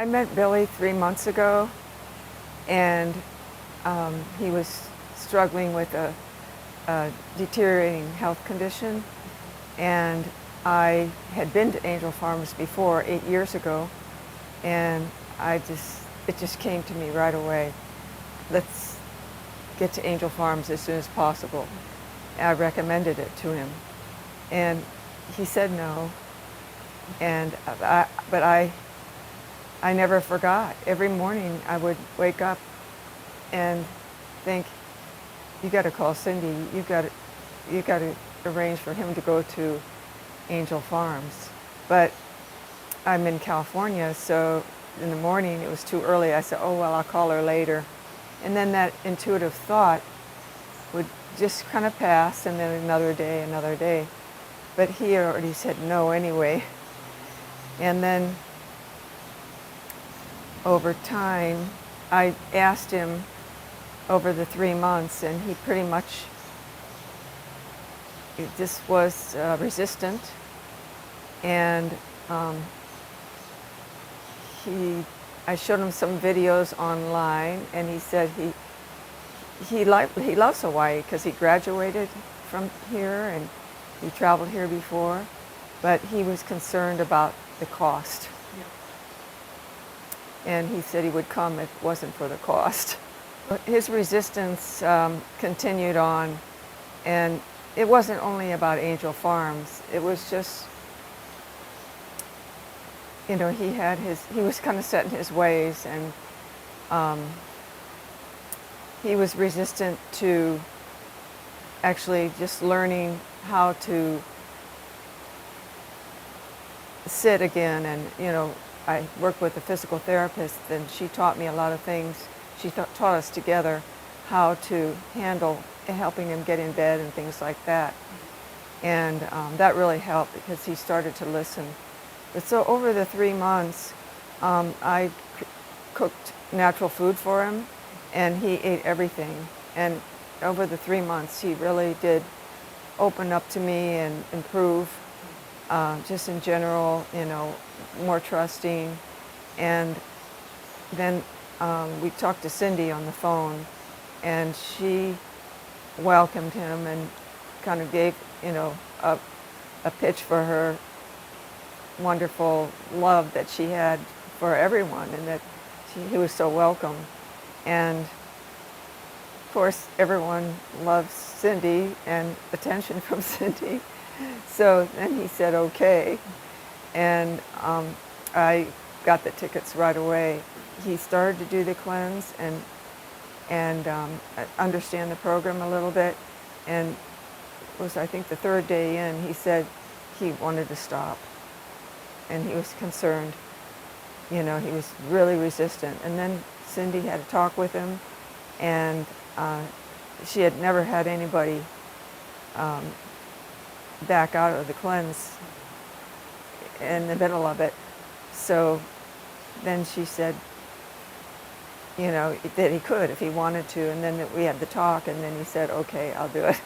I met Billy 3 months ago, and he was struggling with a deteriorating health condition. And I had been to Angel Farms before 8 years ago, and it just came to me right away. Let's get to Angel Farms as soon as possible. And I recommended it to him, and he said no. And but I never forgot. Every morning I would wake up and think, you got to call Cindy. You got to arrange for him to go to Angel Farms. But I'm in California, so in the morning it was too early. I said, oh well, I'll call her later. And then that intuitive thought would just kind of pass, and then another day. But he had already said no anyway. And then over time, I asked him over the 3 months, and he pretty much just was resistant. And I showed him some videos online, and he said he loves Hawaii because he graduated from here and he traveled here before, but he was concerned about the cost. And he said he would come if it wasn't for the cost. His resistance continued on, and it wasn't only about Angel Farms. It was just, he was kind of set in his ways, and he was resistant to actually just learning how to sit again. And I worked with a physical therapist, and she taught me a lot of things. She taught us together how to handle helping him get in bed and things like that. And that really helped because he started to listen. But so over the 3 months, I cooked natural food for him, and he ate everything. And over the 3 months, he really did open up to me and improve, just in general, more trusting. And then we talked to Cindy on the phone, and she welcomed him and kind of gave, a pitch for her wonderful love that she had for everyone, and that he was so welcome. And of course, everyone loves Cindy and attention from Cindy. So then he said okay, and I got the tickets right away. He started to do the cleanse and understand the program a little bit, and it was, I think, the third day in, he said he wanted to stop, and he was concerned. He was really resistant. And then Cindy had a talk with him, and she had never had anybody back out of the cleanse in the middle of it. So then she said, that he could if he wanted to. And then we had the talk, and then he said, okay, I'll do it.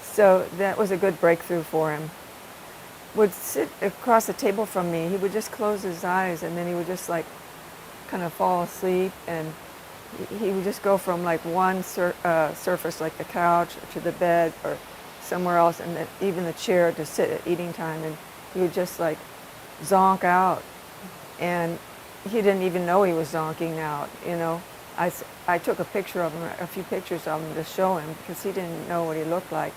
So that was a good breakthrough for him. Would sit across the table from me. He would just close his eyes, and then he would just kind of fall asleep, and he would just go from one surface, like the couch, to the bed, or somewhere else, and then even the chair to sit at eating time, and he would just zonk out, and he didn't even know he was zonking out. I took a few pictures of him to show him, because he didn't know what he looked like.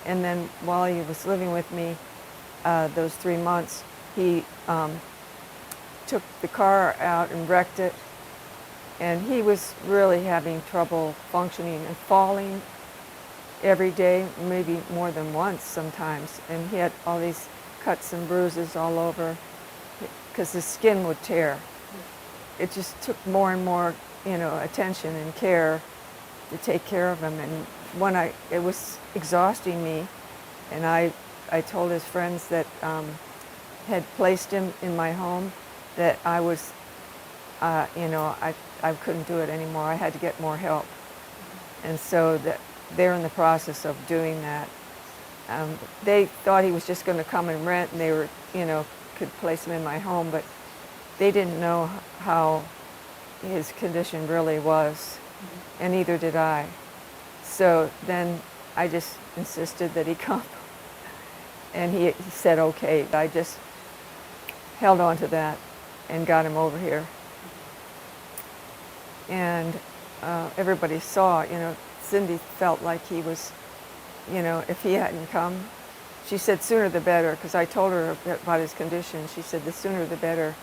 And then while he was living with me those 3 months, he took the car out and wrecked it, and he was really having trouble functioning and falling every day, maybe more than once sometimes. And he had all these cuts and bruises all over because the skin would tear. It just took more and more, attention and care to take care of him. And it was exhausting me, and I told his friends that had placed him in my home that I was, I couldn't do it anymore. I had to get more help. And so they're in the process of doing that. They thought he was just going to come and rent, and they were, could place him in my home, but they didn't know how his condition really was, and neither did I. So then I just insisted that he come, and he said okay. I just held on to that and got him over here. And everybody saw, Cindy felt like he was, if he hadn't come, she said sooner the better, because I told her about his condition. She said the sooner the better.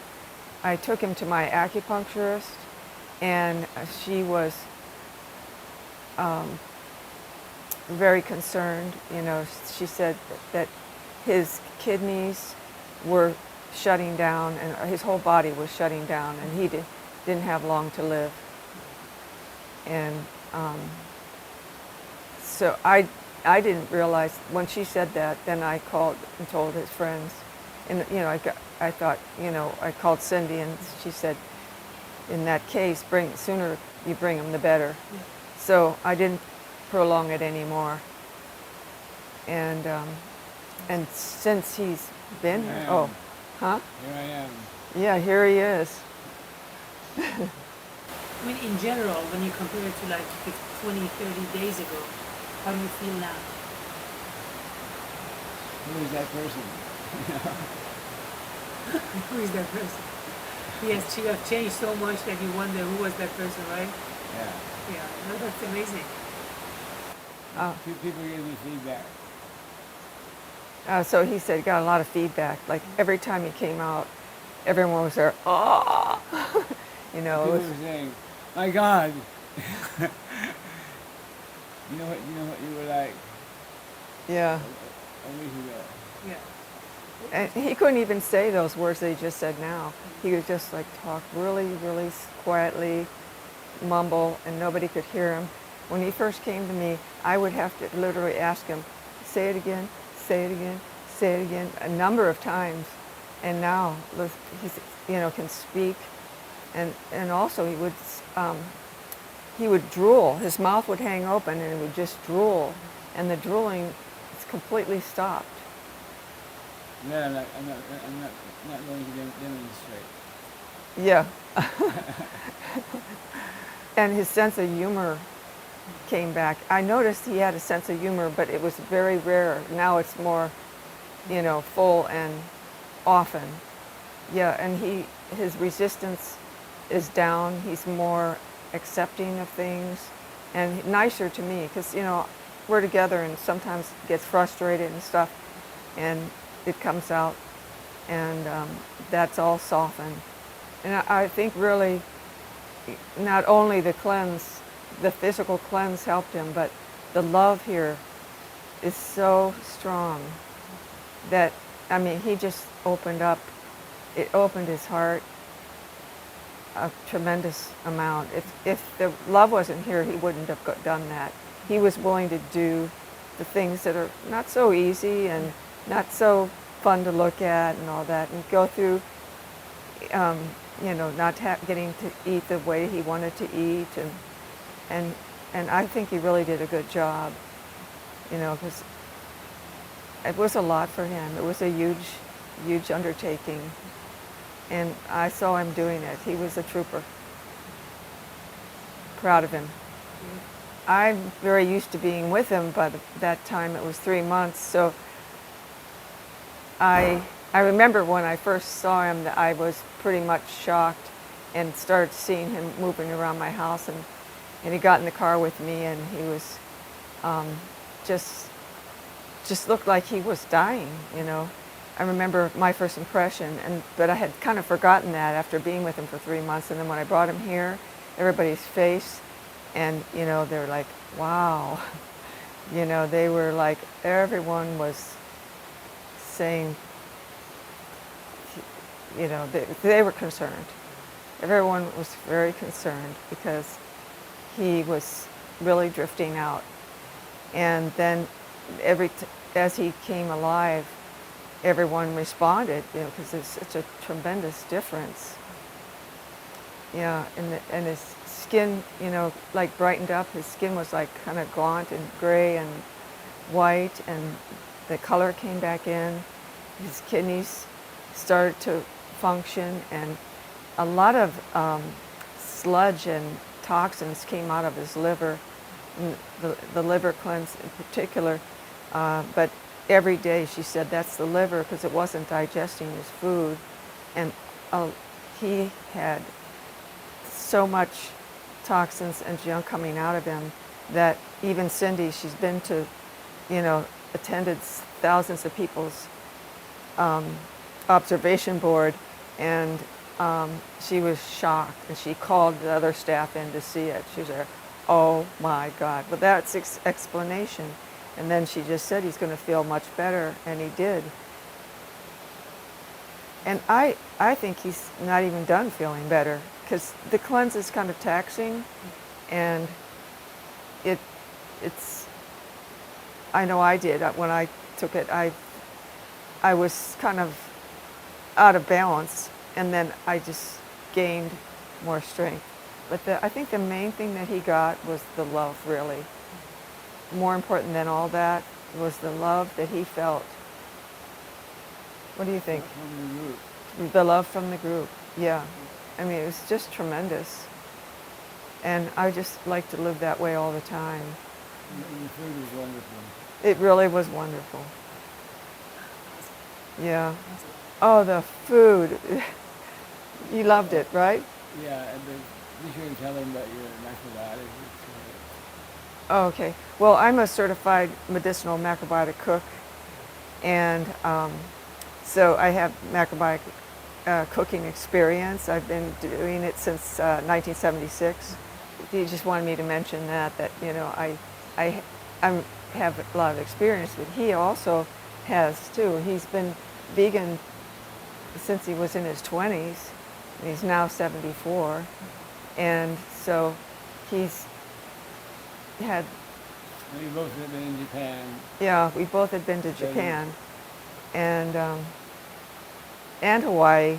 I took him to my acupuncturist, and she was very concerned. She said that his kidneys were shutting down, and his whole body was shutting down, and he didn't have long to live. And so I didn't realize when she said that. Then I called and told his friends, and I thought, I called Cindy, and she said, in that case, sooner you bring him, the better. Yeah. So I didn't prolong it anymore. And since he's been here, Here I am. Yeah, here he is. I mean, in general, when you compare it to like 20, 30 days ago, how do you feel now? Who is that person? Who is that person? Yes, you have changed so much that you wonder who was that person, right? Yeah. Yeah, no, that's amazing. People give me feedback. So he said he got a lot of feedback. Like every time he came out, everyone was there. Oh, People were saying, "My God, you know what you were like." Yeah. A week ago. Yeah. And he couldn't even say those words that he just said now. He would just like talk really, really quietly, mumble, and nobody could hear him. When he first came to me, I would have to literally ask him, say it again, say it again, say it again, a number of times. And now he's, can speak. And also he would drool. His mouth would hang open and he would just drool. And the drooling is completely stopped. Yeah, I'm not going to demonstrate. Yeah. And his sense of humor came back. I noticed he had a sense of humor, but it was very rare. Now it's more, full and often. Yeah, and his resistance is down. He's more accepting of things and nicer to me because, we're together and sometimes gets frustrated and stuff, and it comes out, and that's all softened. And I think really not only the physical cleanse helped him, but the love here is so strong that, he just opened up. It opened his heart a tremendous amount. If the love wasn't here, he wouldn't have done that. He was willing to do the things that are not so easy and not so fun to look at and all that, and go through, not getting to eat the way he wanted to eat, and I think he really did a good job, because it was a lot for him. It was a huge undertaking, and I saw him doing it. He was a trooper. Proud of him. I'm very used to being with him, but that time it was 3 months, so I remember when I first saw him that I was pretty much shocked and started seeing him moving around my house, and he got in the car with me, and he was just looked like he was dying, I remember my first impression, but I had kind of forgotten that after being with him for 3 months, and then when I brought him here, everybody's face, and they're like, wow, they were like, everyone was saying, they were concerned. Everyone was very concerned because he was really drifting out. And then as he came alive, everyone responded, because there's such a tremendous difference. Yeah, and his skin, like brightened up. His skin was like kind of gaunt and gray and white, and the color came back in. His kidneys started to function, and a lot of sludge and toxins came out of his liver, the liver cleanse in particular. But every day she said that's the liver because it wasn't digesting his food. And he had so much toxins and junk coming out of him that even Cindy, she's been to, attended thousands of people's observation board, and she was shocked, and she called the other staff in to see it. She was like, oh my God. But that's explanation. And then she just said he's going to feel much better, and he did. And I think he's not even done feeling better, because the cleanse is kind of taxing, and it's, I know I did. When I took it, I was kind of out of balance, and then I just gained more strength. But I think the main thing that he got was the love, really. More important than all that was the love that he felt. What do you think? From the group. The love from the group, yeah. I mean, it was just tremendous. And I just like to live that way all the time. And the food was wonderful. It really was wonderful. Yeah. Oh, the food. You loved it, right? Yeah, and be sure to tell them about your macrobiotics. Oh, okay. Well, I'm a certified medicinal macrobiotic cook, and so I have macrobiotic cooking experience. I've been doing it since 1976. He just wanted me to mention that I have a lot of experience, but he also has too. He's been vegan since he was in his 20s. And he's now 74, and so he's had. We both have been in Japan. Yeah, we both had been to Japan, and Hawaii.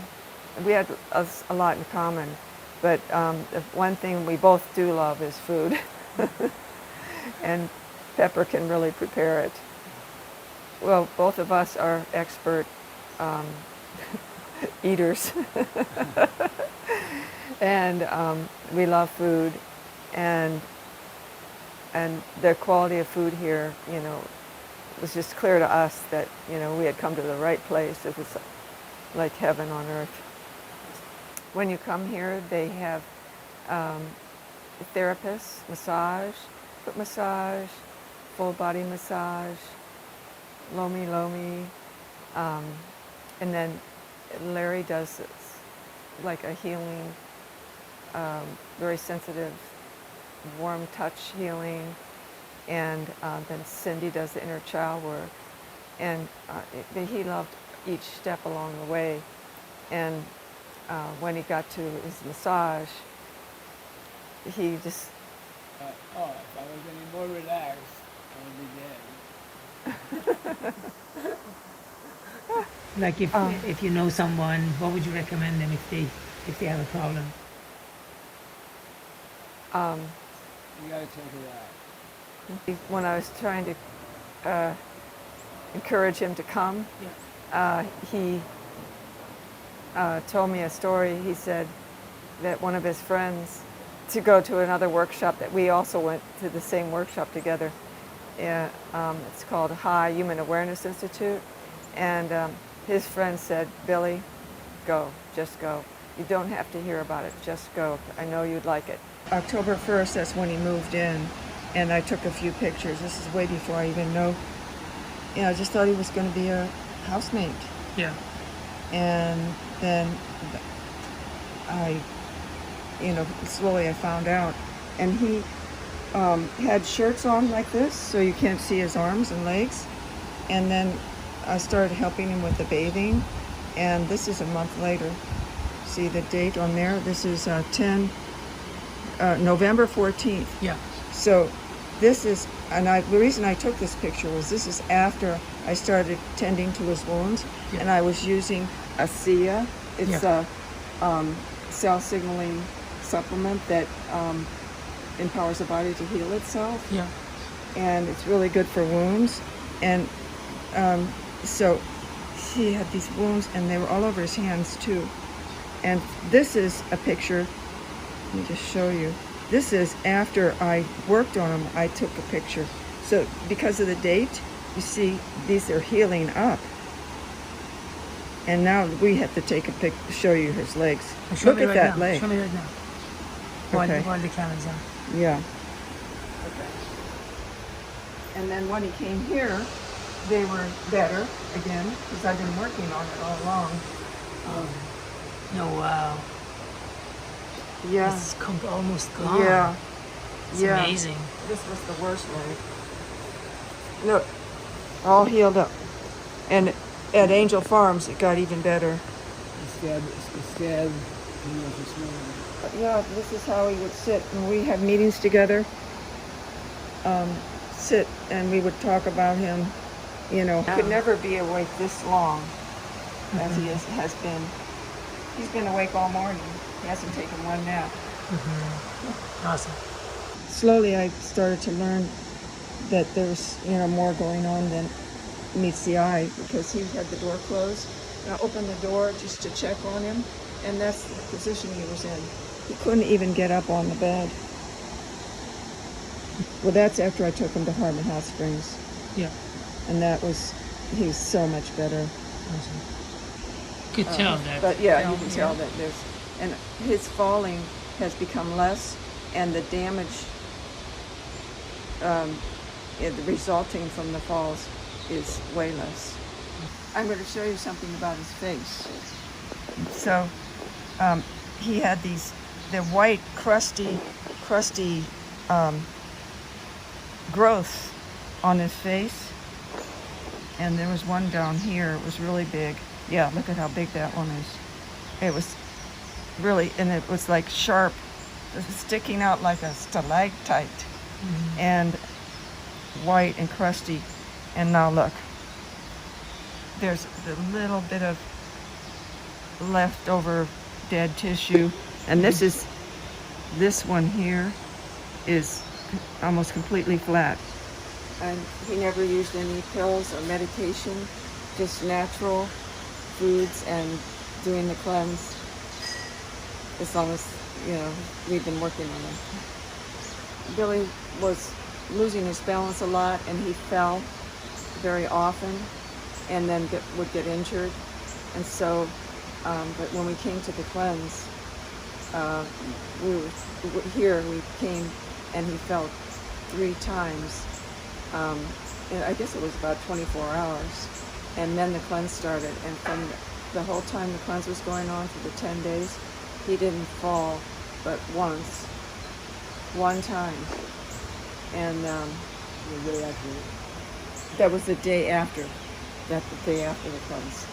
We had a lot in common, but the one thing we both do love is food, and Pepper can really prepare it. Well, both of us are expert eaters, and we love food, and the quality of food here, it was just clear to us that, we had come to the right place. It was like heaven on earth. When you come here, they have therapists, massage, foot massage, full body massage, lomi, and then Larry does like a healing, very sensitive, warm touch healing, and then Cindy does the inner child work, and he loved each step along the way. And when he got to his massage, he just if I was any more relaxed, I would be dead. Like if you know someone, what would you recommend them if they have a problem? You gotta check it out. When I was trying to encourage him to come, he told me a story. He said that one of his friends, to go to another workshop, that we also went to the same workshop together. It's called High Human Awareness Institute, and his friend said, Billy, go, just go. You don't have to hear about it, just go. I know you'd like it. October 1st, that's when he moved in, and I took a few pictures. This is way before I even know. I just thought he was going to be a housemate. Yeah. And then slowly I found out. And he had shirts on like this, so you can't see his arms and legs. And then I started helping him with the bathing, and this is a month later. See the date on there? This is November 14th. Yeah. So this is, the reason I took this picture was this is after I started tending to his wounds, and I was using ASEA. It's a cell signaling supplement that empowers the body to heal itself. Yeah. And it's really good for wounds. And so he had these wounds, and they were all over his hands too. And this is a picture. Let me just show you. This is after I worked on them. I took a picture. So because of the date, you see these are healing up. And now we have to take a pic, show you his legs. Show Look me at right that now. leg. Show me right now. Okay. While the camera's on. Yeah. Okay. And then when he came here, they were better again because I've been working on it all along. Oh wow. Yeah. It's almost gone. Yeah. It's yeah. amazing. This was the worst leg. Look, all healed up. And at Angel Farms, it got even better. The scab, he was a small one. Yeah, this is how he would sit when we had meetings together. Sit and we would talk about him. You know, he could never be awake this long as he has been. He's been awake all morning. He hasn't taken one nap. Awesome. Slowly, I started to learn that there's more going on than meets the eye because he had the door closed. And I opened the door just to check on him, and that's the position he was in. He couldn't even get up on the bed. Well, that's after I took him to Hartman Hot Springs, Yeah. and he was so much better. Awesome. Could tell that. But yeah, you can tell that and his falling has become less, and the damage resulting from the falls is way less. I'm going to show you something about his face. So he had the white crusty growth on his face, and there was one down here. It was really big. Yeah, look at how big that one is. It was really, and it was like sharp, sticking out like a stalactite, and white and crusty. And now look, there's a little bit of leftover dead tissue, and this one here is almost completely flat. And he never used any pills or medication, just natural foods and doing the cleanse, as long as we've been working on him. Billy was losing his balance a lot, and he fell very often and then would get injured. And so but when we came to the cleanse, we came and he fell 3 times. And I guess it was about 24 hours. And then the cleanse started. And from the whole time the cleanse was going on for the 10 days, he didn't fall but once. One time. And The day after. that was the day after. The day after the cleanse.